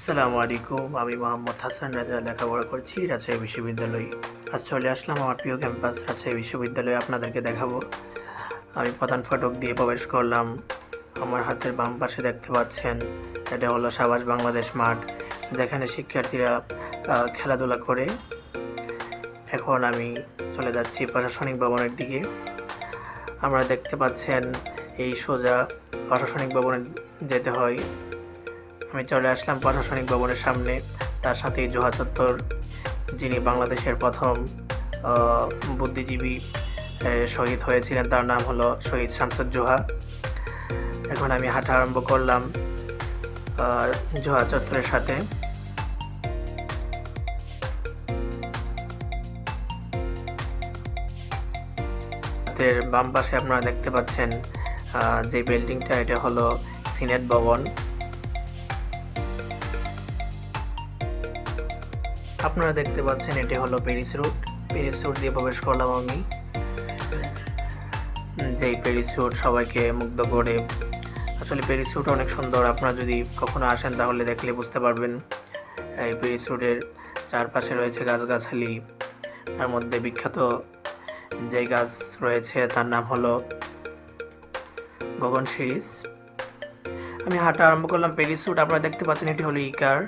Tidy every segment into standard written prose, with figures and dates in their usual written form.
আসসালামু আলাইকুম। আমি মোহাম্মদ হাসান রাজা লেখাপড়া করছি রাজশাহী বিশ্ববিদ্যালয়ে। আজ চলে আসলাম আমার প্রিয় ক্যাম্পাস রাজশাহী বিশ্ববিদ্যালয়ে আপনাদেরকে দেখাবো। আমি প্রধান ফটক দিয়ে প্রবেশ করলাম। আমার হাতের বাম পাশে দেখতে পাচ্ছেন এটা হলো সাবাস বাংলাদেশ মাঠ, যেখানে শিক্ষার্থীরা খেলাধুলা করে। এখন আমি চলে যাচ্ছি প্রশাসনিক ভবনের দিকে। আপনারা দেখতে পাচ্ছেন এই সোজা প্রশাসনিক ভবনে যেতে হয়। আমি চলে আসলাম প্রশাসনিক ভবনের সামনে। তার সাথেই জোহা চত্বর, যিনি বাংলাদেশের প্রথম বুদ্ধিজীবী শহীদ হয়েছিলেন, তার নাম হলো শহীদ শামসুজ্জোহা। এখন আমি হাঁটা আরম্ভ করলাম জোহা চত্বরের সাথে। হাতের বাম পাশে আপনারা দেখতে পাচ্ছেন যে বিল্ডিংটা, এটা হলো সিনেট ভবন। আপনারা দেখতে পাচ্ছেন এটি হলো প্যারিস রুট দিয়ে প্রবেশ করলাম আমি। যেই প্যারিস রুট সবাইকে মুগ্ধ করে। আসলে প্যারিস রুট অনেক সুন্দর, আপনারা যদি কখনো আসেন তাহলে দেখলে বুঝতে পারবেন। এই প্যারিস রুটের চারপাশে রয়েছে গাছগাছালি। তার মধ্যে বিখ্যাত যে গাছ রয়েছে তার নাম হলো গগনশিরিষ। আমি হাঁটা আরম্ভ করলাম প্যারিস রুট। আপনারা দেখতে পাচ্ছেন এটি হলো ইকার,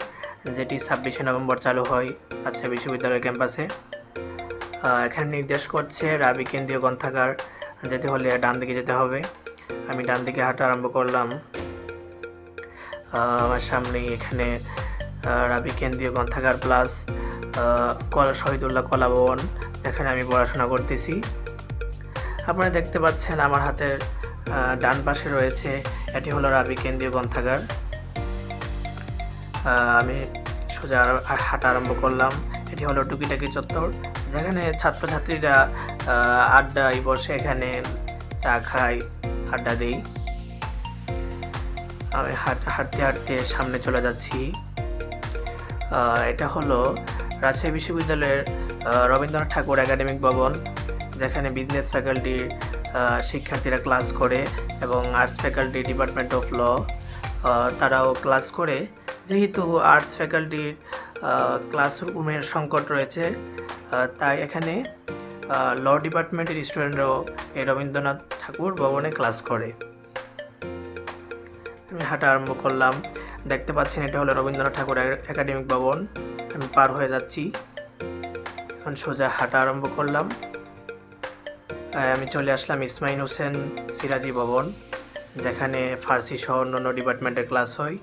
যেটি 26শে নভেম্বর চালু হয় রাজশাহী বিশ্ববিদ্যালয় ক্যাম্পাসে। এখানে নির্দেশ করছে রাবি কেন্দ্রীয় গ্রন্থাগার, যেতে হলে ডান দিকে যেতে হবে। আমি ডান দিকে হাঁটা আরম্ভ করলাম। আমার সামনেই এখানে রাবি কেন্দ্রীয় গ্রন্থাগার প্লাস শহীদুল্লাহ কলা ভবন, যেখানে আমি পড়াশোনা করতেছি। আপনারা দেখতে পাচ্ছেন আমার হাতের ডান পাশে রয়েছে, এটি হলো রাবি কেন্দ্রীয় গ্রন্থাগার। আমি সোজা হাঁটা আরম্ভ করলাম। এটি হলো টুকিটাকি চত্বর, যেখানে ছাত্রছাত্রীরা আড্ডায় বসে এখানে চা খায়, আড্ডা দেই। আমি হাঁটতে হাঁটতে সামনে চলে যাচ্ছি। এটা হলো রাজশাহী বিশ্ববিদ্যালয়ের রবীন্দ্রনাথ ঠাকুর একাডেমিক ভবন, যেখানে বিজনেস ফ্যাকাল্টির শিক্ষার্থীরা ক্লাস করে এবং arts faculty department of law তারাও ক্লাস করে। যেহেতু আর্টস ফ্যাকাল্টির ক্লাসরুমের সংকট রয়েছে, তাই এখানে ল ডিপার্টমেন্টের স্টুডেন্টরাও এই রবীন্দ্রনাথ ঠাকুর ভবনে ক্লাস করে। আমি হাঁটা আরম্ভ করলাম। দেখতে পাচ্ছেন এটা হলো রবীন্দ্রনাথ ঠাকুর একাডেমিক ভবন। আমি পার হয়ে যাচ্ছি। এখন সোজা হাঁটা আরম্ভ করলাম। আমি চলে আসলাম ইসমাইল হোসেন সিরাজি ভবন, যেখানে ফার্সি সহ অন্যান্য ডিপার্টমেন্টের ক্লাস হয়।